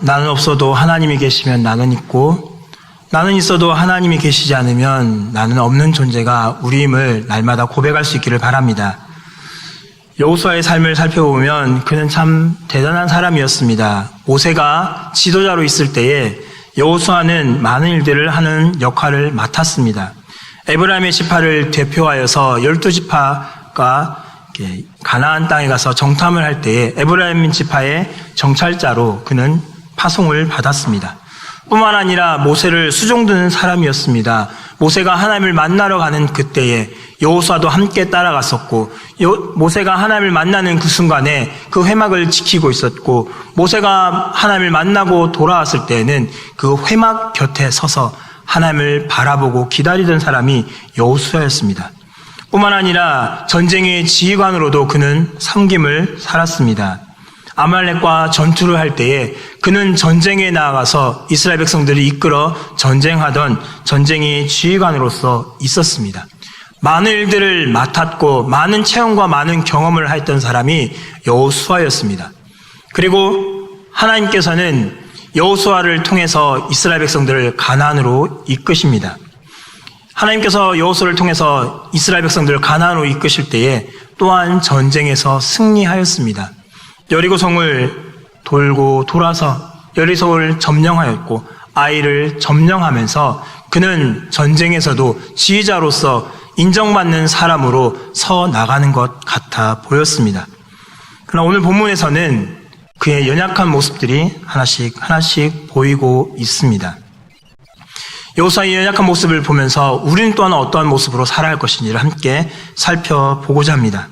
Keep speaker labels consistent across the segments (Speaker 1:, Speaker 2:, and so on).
Speaker 1: 나는 없어도 하나님이 계시면 나는 있고 나는 있어도 하나님이 계시지 않으면 나는 없는 존재가 우리임을 날마다 고백할 수 있기를 바랍니다. 여호수아의 삶을 살펴보면 그는 참 대단한 사람이었습니다. 모세가 지도자로 있을 때에 여호수아는 많은 일들을 하는 역할을 맡았습니다. 에브라임의 지파를 대표하여서 12지파가 가나안 땅에 가서 정탐을 할 때에 에브라임 지파의 정찰자로 그는 파송을 받았습니다. 뿐만 아니라 모세를 수종드는 사람이었습니다. 모세가 하나님을 만나러 가는 그때에 여호수아도 함께 따라갔었고 모세가 하나님을 만나는 그 순간에 그 회막을 지키고 있었고 모세가 하나님을 만나고 돌아왔을 때에는 그 회막 곁에 서서 하나님을 바라보고 기다리던 사람이 여호수아였습니다. 뿐만 아니라 전쟁의 지휘관으로도 그는 섬김을 살았습니다. 아말렉과 전투를 할 때에 그는 전쟁에 나아가서 이스라엘 백성들을 이끌어 전쟁하던 전쟁의 지휘관으로서 있었습니다. 많은 일들을 맡았고 많은 체험과 많은 경험을 했던 사람이 여호수아였습니다. 그리고 하나님께서는 여호수아를 통해서 이스라엘 백성들을 가나안으로 이끄십니다. 하나님께서 여호수아를 통해서 이스라엘 백성들을 가나안으로 이끄실 때에 또한 전쟁에서 승리하였습니다. 여리고성을 돌고 돌아서 여리고성을 점령하였고 아이를 점령하면서 그는 전쟁에서도 지휘자로서 인정받는 사람으로 서 나가는 것 같아 보였습니다. 그러나 오늘 본문에서는 그의 연약한 모습들이 하나씩 보이고 있습니다. 여호수아의 연약한 모습을 보면서 우리는 또한 어떠한 모습으로 살아야 할 것인지를 함께 살펴보고자 합니다.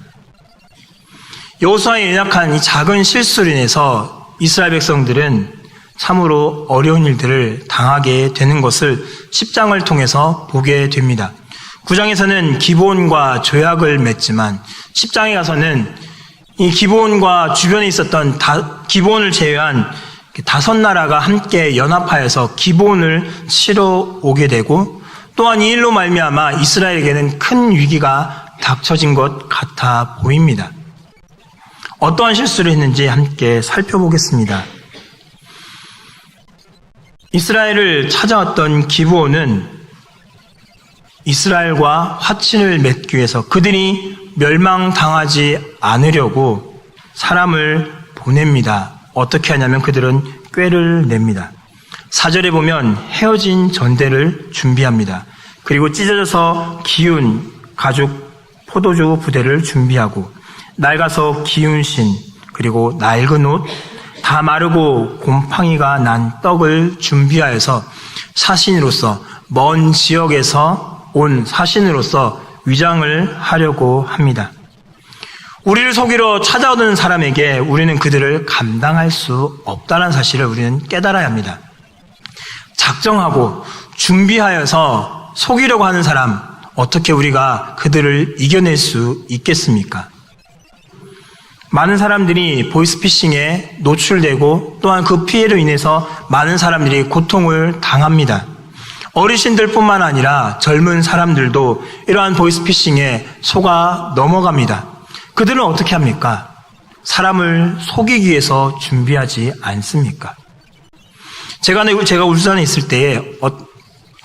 Speaker 1: 여호수아의 연약한 이 작은 실수로 인해서 이스라엘 백성들은 참으로 어려운 일들을 당하게 되는 것을 10장을 통해서 보게 됩니다. 9장에서는 기브온과 조약을 맺지만 10장에 가서는 이 기브온과 주변에 있었던 기브온을 제외한 5나라가 함께 연합하여서 기브온을 치러 오게 되고 또한 이 일로 말미암아 이스라엘에게는 큰 위기가 닥쳐진 것 같아 보입니다. 어떠한 실수를 했는지 함께 살펴보겠습니다. 이스라엘을 찾아왔던 기브온은 이스라엘과 화친을 맺기 위해서 그들이 멸망당하지 않으려고 사람을 보냅니다. 어떻게 하냐면 그들은 꾀를 냅니다. 4절에 보면 헤어진 전대를 준비합니다. 그리고 찢어져서 기운 가죽 포도주 부대를 준비하고 낡아서 기운 신 그리고 낡은 옷 다 마르고 곰팡이가 난 떡을 준비하여서 사신으로서 먼 지역에서 온 사신으로서 위장을 하려고 합니다. 우리를 속이러 찾아오는 사람에게 우리는 그들을 감당할 수 없다는 사실을 우리는 깨달아야 합니다. 작정하고 준비하여서 속이려고 하는 사람, 어떻게 우리가 그들을 이겨낼 수 있겠습니까? 많은 사람들이 보이스피싱에 노출되고 또한 그 피해로 인해서 많은 사람들이 고통을 당합니다. 어르신들뿐만 아니라 젊은 사람들도 이러한 보이스피싱에 속아 넘어갑니다. 그들은 어떻게 합니까? 사람을 속이기 위해서 준비하지 않습니까? 제가 울산에 있을 때에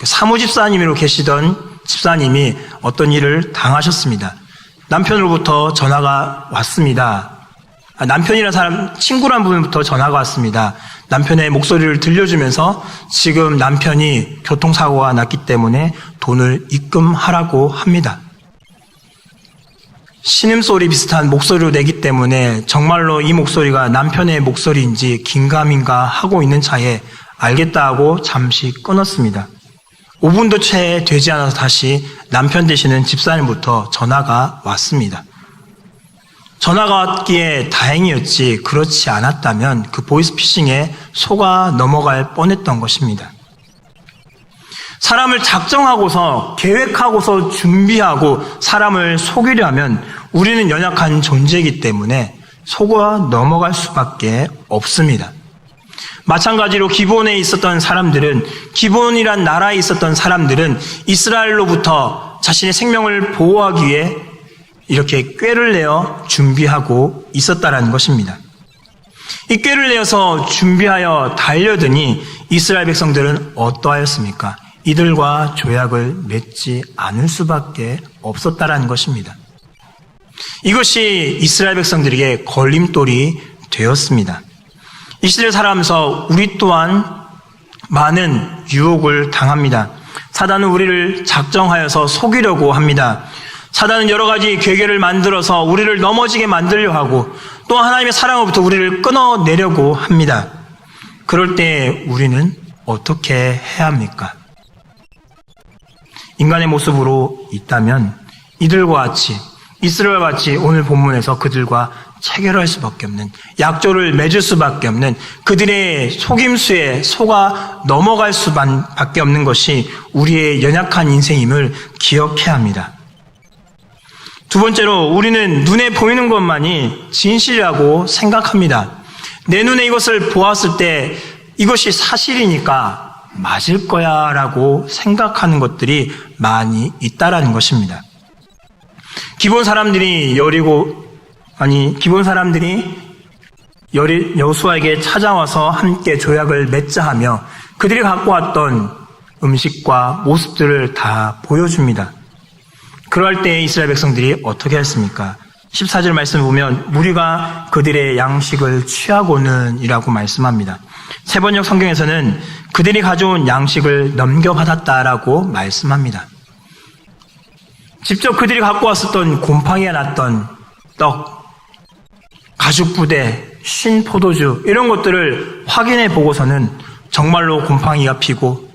Speaker 1: 사무집사님으로 계시던 집사님이 어떤 일을 당하셨습니다. 남편으로부터 전화가 왔습니다. 남편이라는 사람, 친구란 분부터 전화가 왔습니다. 남편의 목소리를 들려주면서 지금 남편이 교통사고가 났기 때문에 돈을 입금하라고 합니다. 신음소리 비슷한 목소리로 내기 때문에 정말로 이 목소리가 남편의 목소리인지 긴가민가 하고 있는 차에 알겠다 하고 잠시 끊었습니다. 5분도 채 되지 않아서 다시 남편 되시는 집사님부터 전화가 왔습니다. 전화가 왔기에 다행이었지 그렇지 않았다면 그 보이스피싱에 속아 넘어갈 뻔했던 것입니다. 사람을 작정하고서 계획하고서 준비하고 사람을 속이려 하면 우리는 연약한 존재이기 때문에 속아 넘어갈 수밖에 없습니다. 마찬가지로 기브온에 있었던 사람들은 기브온이란 나라에 있었던 사람들은 이스라엘로부터 자신의 생명을 보호하기 위해 이렇게 꾀를 내어 준비하고 있었다라는 것입니다. 이 꾀를 내어서 준비하여 달려드니 이스라엘 백성들은 어떠하였습니까? 이들과 조약을 맺지 않을 수밖에 없었다라는 것입니다. 이것이 이스라엘 백성들에게 걸림돌이 되었습니다. 이 시대를 살아가면서 우리 또한 많은 유혹을 당합니다. 사단은 우리를 작정하여서 속이려고 합니다. 사단은 여러 가지 괴계를 만들어서 우리를 넘어지게 만들려 하고 또 하나님의 사랑으로부터 우리를 끊어내려고 합니다. 그럴 때 우리는 어떻게 해야 합니까? 인간의 모습으로 있다면 이들과 같이 이스라엘과 같이 오늘 본문에서 그들과 체결할 수밖에 없는, 약조를 맺을 수밖에 없는, 그들의 속임수에 속아 넘어갈 수밖에 없는 것이 우리의 연약한 인생임을 기억해야 합니다. 두 번째로 우리는 눈에 보이는 것만이 진실이라고 생각합니다. 내 눈에 이것을 보았을 때 이것이 사실이니까 맞을 거야 라고 생각하는 것들이 많이 있다라는 것입니다. 기본 사람들이 여호수아에게 찾아와서 함께 조약을 맺자 하며 그들이 갖고 왔던 음식과 모습들을 다 보여줍니다. 그럴 때 이스라엘 백성들이 어떻게 했습니까? 14절 말씀을 보면 무리가 그들의 양식을 취하고는 이라고 말씀합니다. 세번역 성경에서는 그들이 가져온 양식을 넘겨받았다라고 말씀합니다. 직접 그들이 갖고 왔었던 곰팡이가 났던 떡, 가죽부대, 신 포도주 이런 것들을 확인해 보고서는 정말로 곰팡이가 피고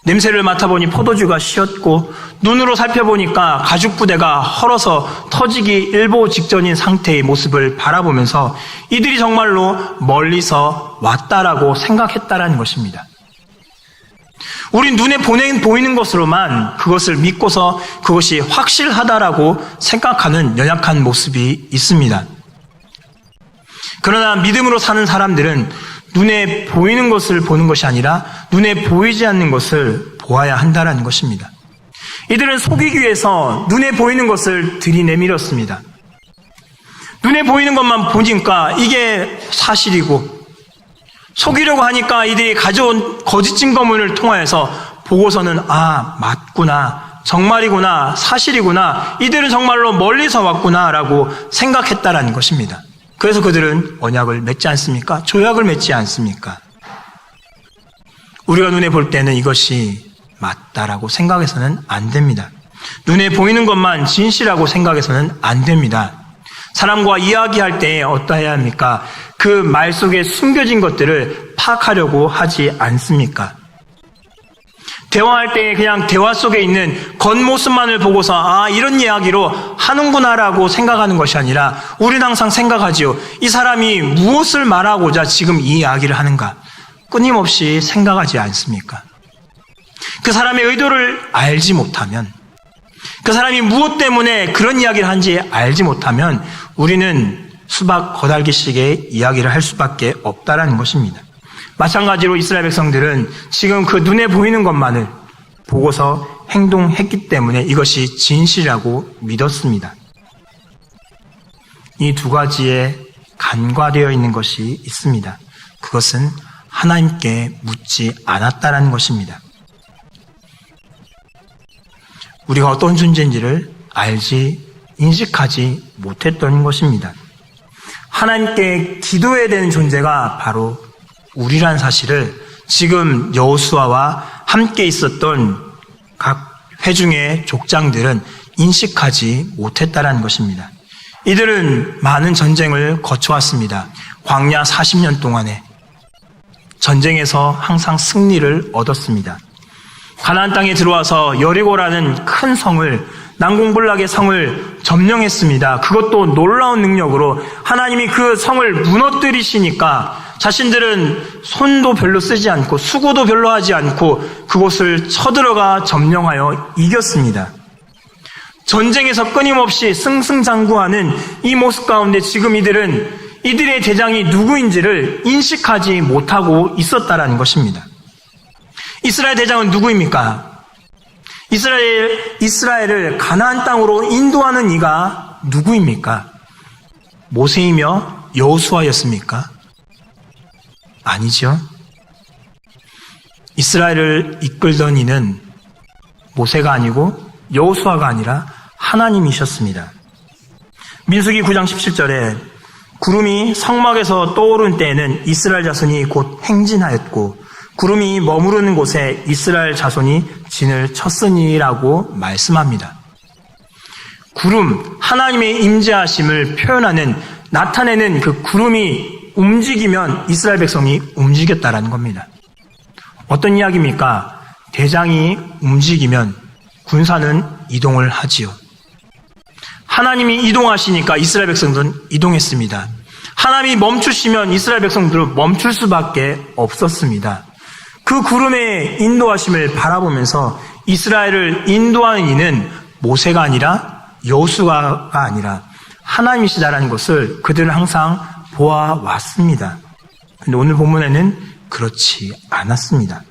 Speaker 1: 냄새를 맡아보니 포도주가 쉬었고 눈으로 살펴보니까 가죽부대가 헐어서 터지기 일보 직전인 상태의 모습을 바라보면서 이들이 정말로 멀리서 왔다라고 생각했다라는 것입니다. 우린 눈에 보이는 것으로만 그것을 믿고서 그것이 확실하다라고 생각하는 연약한 모습이 있습니다. 그러나 믿음으로 사는 사람들은 눈에 보이는 것을 보는 것이 아니라 눈에 보이지 않는 것을 보아야 한다는 것입니다. 이들은 속이기 위해서 눈에 보이는 것을 들이내밀었습니다. 눈에 보이는 것만 보니까 이게 사실이고 속이려고 하니까 이들이 가져온 거짓 증거물을 통하여서 보고서는 맞구나, 정말이구나, 사실이구나, 이들은 정말로 멀리서 왔구나라고 생각했다라는 것입니다. 그래서 그들은 언약을 맺지 않습니까? 조약을 맺지 않습니까? 우리가 눈에 볼 때는 이것이 맞다라고 생각해서는 안 됩니다. 눈에 보이는 것만 진실하고 생각해서는 안 됩니다. 사람과 이야기할 때 어떠해야 합니까? 그 말 속에 숨겨진 것들을 파악하려고 하지 않습니까? 대화할 때 그냥 대화 속에 있는 겉모습만을 보고서 이런 이야기로 하는구나라고 생각하는 것이 아니라 우리는 항상 생각하지요. 이 사람이 무엇을 말하고자 지금 이 이야기를 하는가? 끊임없이 생각하지 않습니까? 그 사람의 의도를 알지 못하면, 그 사람이 무엇 때문에 그런 이야기를 하는지 알지 못하면 우리는 수박 거달기식의 이야기를 할 수밖에 없다라는 것입니다. 마찬가지로 이스라엘 백성들은 지금 그 눈에 보이는 것만을 보고서 행동했기 때문에 이것이 진실이라고 믿었습니다. 이 두 가지에 간과되어 있는 것이 있습니다. 그것은 하나님께 묻지 않았다라는 것입니다. 우리가 어떤 존재인지를 인식하지 못했던 것입니다. 하나님께 기도해야 되는 존재가 바로 우리란 사실을 지금 여호수아와 함께 있었던 각 회중의 족장들은 인식하지 못했다라는 것입니다. 이들은 많은 전쟁을 거쳐왔습니다. 광야 40년 동안에 전쟁에서 항상 승리를 얻었습니다. 가나안 땅에 들어와서 여리고라는 큰 성을, 난공불락의 성을 점령했습니다. 그것도 놀라운 능력으로 하나님이 그 성을 무너뜨리시니까 자신들은 손도 별로 쓰지 않고 수고도 별로 하지 않고 그곳을 쳐들어가 점령하여 이겼습니다. 전쟁에서 끊임없이 승승장구하는 이 모습 가운데 지금 이들의 대장이 누구인지를 인식하지 못하고 있었다라는 것입니다. 이스라엘 대장은 누구입니까? 이스라엘을 가나안 땅으로 인도하는 이가 누구입니까? 모세이며 여호수아였습니까? 아니죠. 이스라엘을 이끌던 이는 모세가 아니고 여호수아가 아니라 하나님이셨습니다. 민수기 9장 17절에 구름이 성막에서 떠오른 때에는 이스라엘 자손이 곧 행진하였고 구름이 머무르는 곳에 이스라엘 자손이 진을 쳤으니라고 말씀합니다. 구름, 하나님의 임재하심을 표현하는, 나타내는 그 구름이 움직이면 이스라엘 백성이 움직였다라는 겁니다. 어떤 이야기입니까? 대장이 움직이면 군사는 이동을 하지요. 하나님이 이동하시니까 이스라엘 백성들은 이동했습니다. 하나님이 멈추시면 이스라엘 백성들은 멈출 수밖에 없었습니다. 그 구름의 인도하심을 바라보면서 이스라엘을 인도하는 이는 모세가 아니라 여호수아가 아니라 하나님이시다라는 것을 그들은 항상 보아왔습니다. 그런데 오늘 본문에는 그렇지 않았습니다.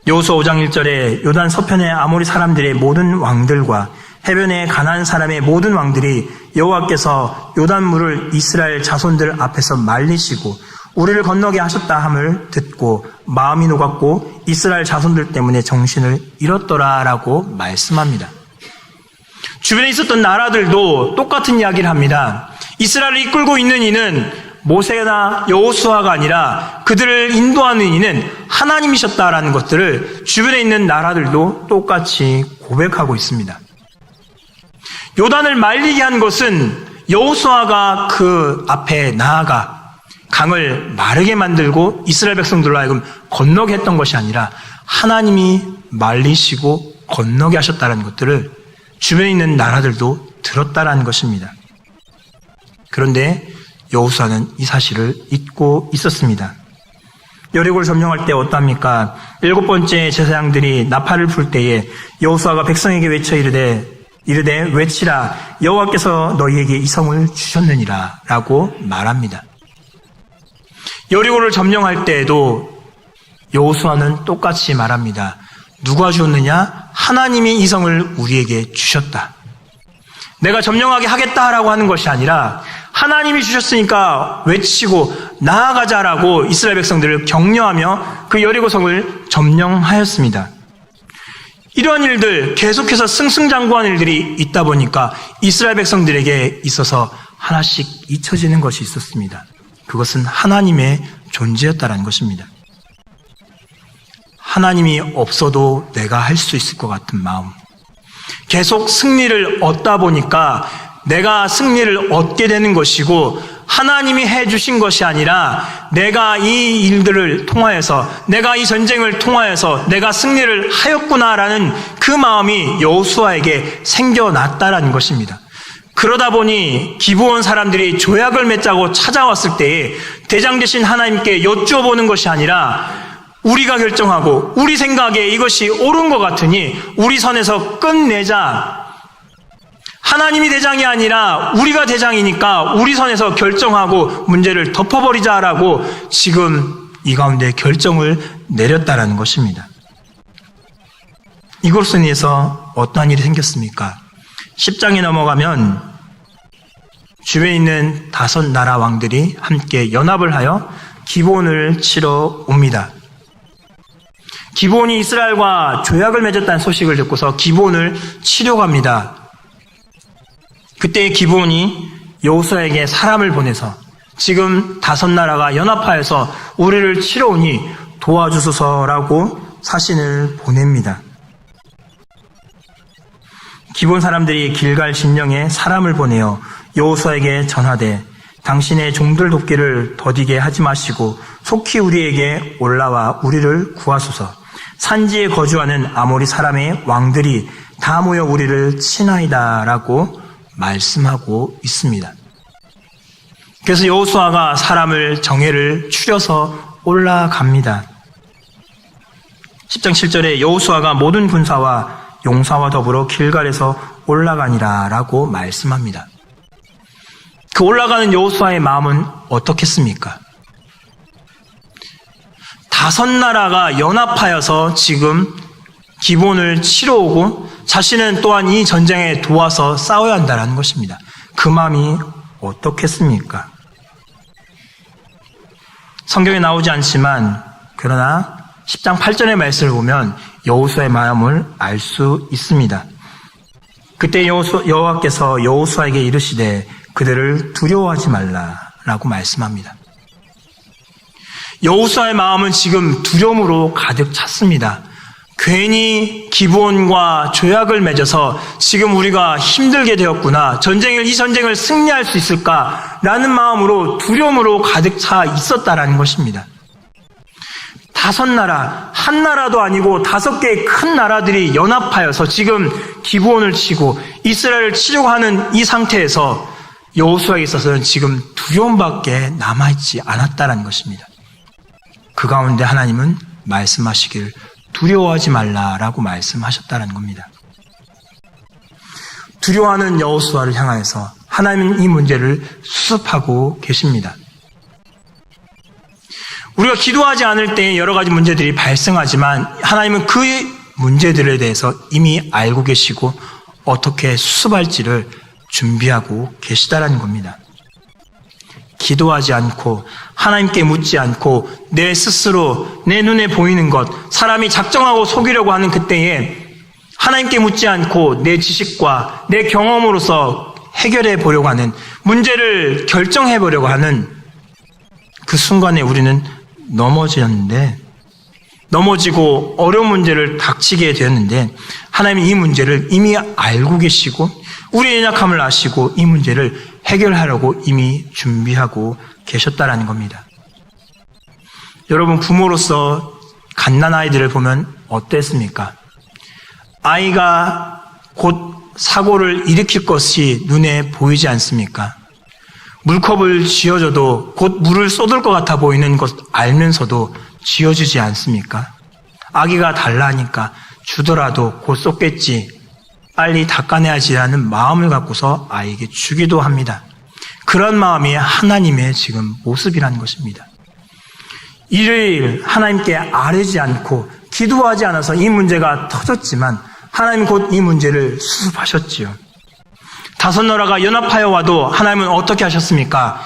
Speaker 1: 여호수아 5장 1절에 요단 서편의 아모리 사람들의 모든 왕들과 해변의 가나안 사람의 모든 왕들이 여호와께서 요단물을 이스라엘 자손들 앞에서 말리시고 우리를 건너게 하셨다 함을 듣고 마음이 녹았고 이스라엘 자손들 때문에 정신을 잃었더라라고 말씀합니다. 주변에 있었던 나라들도 똑같은 이야기를 합니다. 이스라엘을 이끌고 있는 이는 모세나 여호수아가 아니라 그들을 인도하는 이는 하나님이셨다라는 것들을 주변에 있는 나라들도 똑같이 고백하고 있습니다. 요단을 말리게 한 것은 여호수아가 그 앞에 나아가 강을 마르게 만들고 이스라엘 백성들로 하여금 건너게 했던 것이 아니라 하나님이 말리시고 건너게 하셨다는 것들을 주변에 있는 나라들도 들었다라는 것입니다. 그런데 여호수아는 이 사실을 잊고 있었습니다. 여리고를 점령할 때 어떠합니까? 7번째 제사장들이 나팔을 불 때에 여호수아가 백성에게 외쳐 이르되 외치라 여호와께서 너희에게 이 성을 주셨느니라 라고 말합니다. 여리고를 점령할 때에도 여호수아는 똑같이 말합니다. 누가 주었느냐? 하나님이 이 성을 우리에게 주셨다. 내가 점령하게 하겠다라고 하는 것이 아니라 하나님이 주셨으니까 외치고 나아가자라고 이스라엘 백성들을 격려하며 그 여리고성을 점령하였습니다. 이러한 일들, 계속해서 승승장구한 일들이 있다 보니까 이스라엘 백성들에게 있어서 하나씩 잊혀지는 것이 있었습니다. 그것은 하나님의 존재였다는 것입니다. 하나님이 없어도 내가 할 수 있을 것 같은 마음. 계속 승리를 얻다 보니까 내가 승리를 얻게 되는 것이고 하나님이 해주신 것이 아니라 내가 이 일들을 통하여서 내가 이 전쟁을 통하여서 내가 승리를 하였구나라는 그 마음이 여호수아에게 생겨났다라는 것입니다. 그러다 보니 기브온 사람들이 조약을 맺자고 찾아왔을 때에 대장 되신 하나님께 여쭈어보는 것이 아니라 우리가 결정하고 우리 생각에 이것이 옳은 것 같으니 우리 선에서 끝내자. 하나님이 대장이 아니라 우리가 대장이니까 우리 선에서 결정하고 문제를 덮어버리자라고 지금 이 가운데 결정을 내렸다라는 것입니다. 이것으로 인해서 어떠한 일이 생겼습니까? 10장에 넘어가면 주변에 있는 5 나라 왕들이 함께 연합을 하여 기브온을 치러 옵니다. 기브온이 이스라엘과 조약을 맺었다는 소식을 듣고서 기브온을 치려 갑니다. 그때 기브온이 여호수아에게 사람을 보내서 지금 5 나라가 연합하여서 우리를 치러 오니 도와주소서라고 사신을 보냅니다. 기브온 사람들이 길갈 진영에 사람을 보내어 여호수아에게 전하되 당신의 종들 돕기를 더디게 하지 마시고 속히 우리에게 올라와 우리를 구하소서. 산지에 거주하는 아모리 사람의 왕들이 다 모여 우리를 치나이다라고 말씀하고 있습니다. 그래서 여호수아가 사람을 정예를 추려서 올라갑니다. 10장 7절에 여호수아가 모든 군사와 용사와 더불어 길갈에서 올라가니라라고 말씀합니다. 그 올라가는 여호수아의 마음은 어떻겠습니까? 5 나라가 연합하여서 지금 기브온을 치러 오고 자신은 또한 이 전쟁에 도와서 싸워야 한다는 것입니다. 그 마음이 어떻겠습니까? 성경에 나오지 않지만 그러나 10장 8절의 말씀을 보면 여호수아의 마음을 알 수 있습니다. 그때 여호와께서 여호수아에게 이르시되 그들을 두려워하지 말라라고 말씀합니다. 여호수아의 마음은 지금 두려움으로 가득 찼습니다. 괜히 기브온과 조약을 맺어서 지금 우리가 힘들게 되었구나. 이 전쟁을 승리할 수 있을까라는 마음으로 두려움으로 가득 차 있었다라는 것입니다. 5나라, 한 나라도 아니고 5개의 큰 나라들이 연합하여서 지금 기브온을 치고 이스라엘을 치려고 하는 이 상태에서 여호수아에게 있어서는 지금 두려움밖에 남아있지 않았다는 것입니다. 그 가운데 하나님은 말씀하시길 두려워하지 말라라고 말씀하셨다는 겁니다. 두려워하는 여호수아를 향하여서 하나님은 이 문제를 수습하고 계십니다. 우리가 기도하지 않을 때 여러 가지 문제들이 발생하지만 하나님은 그 문제들에 대해서 이미 알고 계시고 어떻게 수습할지를 준비하고 계시다라는 겁니다. 기도하지 않고 하나님께 묻지 않고 내 스스로 내 눈에 보이는 것, 사람이 작정하고 속이려고 하는 그때에 하나님께 묻지 않고 내 지식과 내 경험으로서 해결해 보려고 하는, 문제를 결정해 보려고 하는 그 순간에 우리는 넘어지고 어려운 문제를 닥치게 되었는데 하나님은 이 문제를 이미 알고 계시고 우리의 연약함을 아시고 이 문제를 해결하려고 이미 준비하고 계셨다라는 겁니다. 여러분, 부모로서 갓난아이들을 보면 어땠습니까? 아이가 곧 사고를 일으킬 것이 눈에 보이지 않습니까? 물컵을 쥐어줘도 곧 물을 쏟을 것 같아 보이는 것 알면서도 쥐어주지 않습니까? 아기가 달라니까 주더라도 곧 쏟겠지, 빨리 닦아내야지라는 마음을 갖고서 아이에게 주기도 합니다. 그런 마음이 하나님의 지금 모습이라는 것입니다. 일요일 하나님께 아뢰지 않고 기도하지 않아서 이 문제가 터졌지만 하나님은 곧 이 문제를 수습하셨지요. 5나라가 연합하여 와도 하나님은 어떻게 하셨습니까?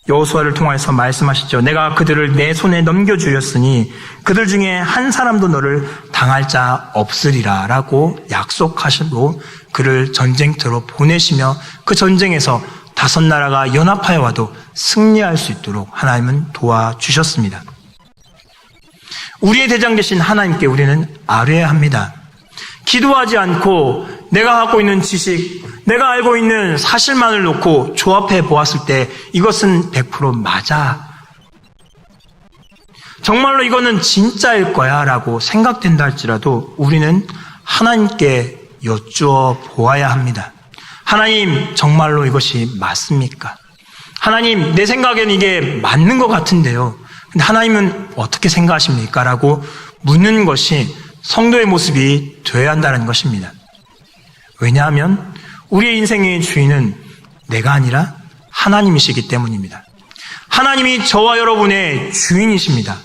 Speaker 1: 여호수아를 통해서 말씀하시죠. 내가 그들을 내 손에 넘겨주렸으니 그들 중에 한 사람도 너를 당할 자 없으리라 라고 약속하시고 그를 전쟁터로 보내시며 그 전쟁에서 5나라가 연합하여 와도 승리할 수 있도록 하나님은 도와주셨습니다. 우리의 대장 되신 하나님께 우리는 아뢰야 합니다. 기도하지 않고 내가 갖고 있는 지식, 내가 알고 있는 사실만을 놓고 조합해 보았을 때 이것은 100% 맞아, 정말로 이거는 진짜일 거야 라고 생각된다 할지라도 우리는 하나님께 여쭈어 보아야 합니다. 하나님, 정말로 이것이 맞습니까? 하나님, 내 생각엔 이게 맞는 것 같은데요. 근데 하나님은 어떻게 생각하십니까? 라고 묻는 것이 성도의 모습이 되어야 한다는 것입니다. 왜냐하면 우리의 인생의 주인은 내가 아니라 하나님이시기 때문입니다. 하나님이 저와 여러분의 주인이십니다.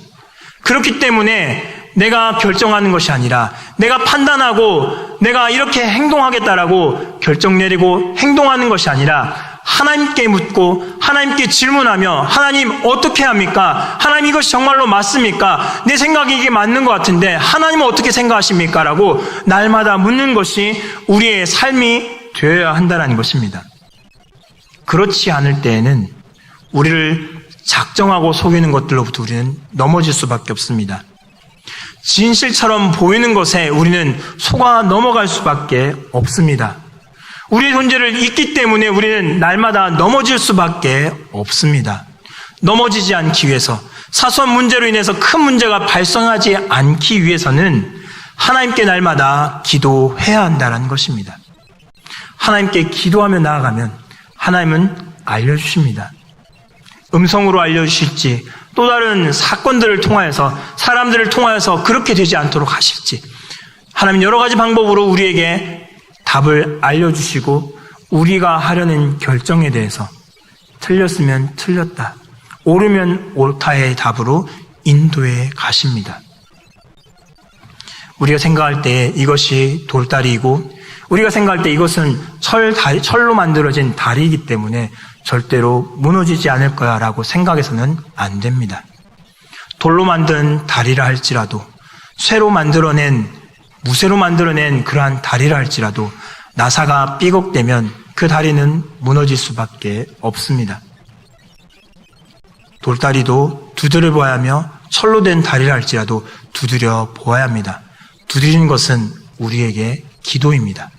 Speaker 1: 그렇기 때문에 내가 결정하는 것이 아니라 내가 판단하고 내가 이렇게 행동하겠다라고 결정 내리고 행동하는 것이 아니라 하나님께 묻고 하나님께 질문하며 하나님 어떻게 합니까? 하나님 이것이 정말로 맞습니까? 내 생각이 이게 맞는 것 같은데 하나님은 어떻게 생각하십니까? 라고 날마다 묻는 것이 우리의 삶이 되어야 한다는 것입니다. 그렇지 않을 때에는 우리를 작정하고 속이는 것들로부터 우리는 넘어질 수밖에 없습니다. 진실처럼 보이는 것에 우리는 속아 넘어갈 수밖에 없습니다. 우리의 존재를 잊기 때문에 우리는 날마다 넘어질 수밖에 없습니다. 넘어지지 않기 위해서, 사소한 문제로 인해서 큰 문제가 발생하지 않기 위해서는 하나님께 날마다 기도해야 한다는 것입니다. 하나님께 기도하며 나아가면 하나님은 알려주십니다. 음성으로 알려주실지 또 다른 사건들을 통하여서 사람들을 통하여서 그렇게 되지 않도록 하실지 하나님 여러 가지 방법으로 우리에게 답을 알려주시고 우리가 하려는 결정에 대해서 틀렸으면 틀렸다, 옳으면 옳다의 답으로 인도해 가십니다. 우리가 생각할 때 이것이 돌다리이고 우리가 생각할 때 이것은 철로 만들어진 다리이기 때문에 절대로 무너지지 않을 거야 라고 생각해서는 안 됩니다. 돌로 만든 다리라 할지라도, 무쇠로 만들어낸 그러한 다리라 할지라도 나사가 삐걱대면 그 다리는 무너질 수밖에 없습니다. 돌다리도 두드려 보아야 하며 철로 된 다리라 할지라도 두드려 보아야 합니다. 두드리는 것은 우리에게 기도입니다.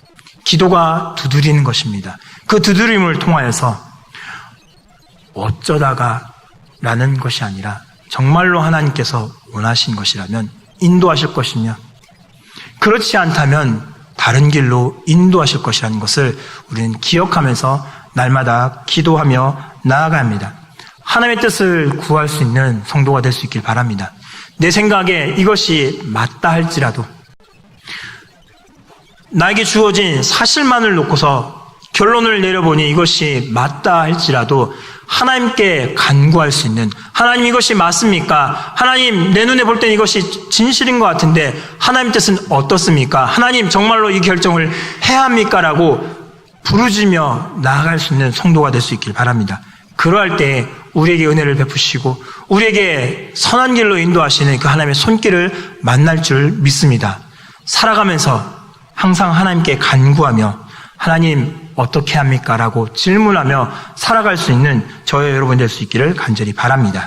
Speaker 1: 기도가 두드리는 것입니다. 그 두드림을 통하여서 어쩌다가 라는 것이 아니라 정말로 하나님께서 원하신 것이라면 인도하실 것이며, 그렇지 않다면 다른 길로 인도하실 것이라는 것을 우리는 기억하면서 날마다 기도하며 나아가야 합니다. 하나님의 뜻을 구할 수 있는 성도가 될 수 있길 바랍니다. 내 생각에 이것이 맞다 할지라도, 나에게 주어진 사실만을 놓고서 결론을 내려보니 이것이 맞다 할지라도 하나님께 간구할 수 있는, 하나님 이것이 맞습니까? 하나님 내 눈에 볼 땐 이것이 진실인 것 같은데 하나님 뜻은 어떻습니까? 하나님 정말로 이 결정을 해야 합니까? 라고 부르짖으며 나아갈 수 있는 성도가 될 수 있길 바랍니다. 그러할 때 우리에게 은혜를 베푸시고 우리에게 선한 길로 인도하시는 그 하나님의 손길을 만날 줄 믿습니다. 살아가면서 항상 하나님께 간구하며 하나님 어떻게 합니까? 라고 질문하며 살아갈 수 있는 저와 여러분 될 수 있기를 간절히 바랍니다.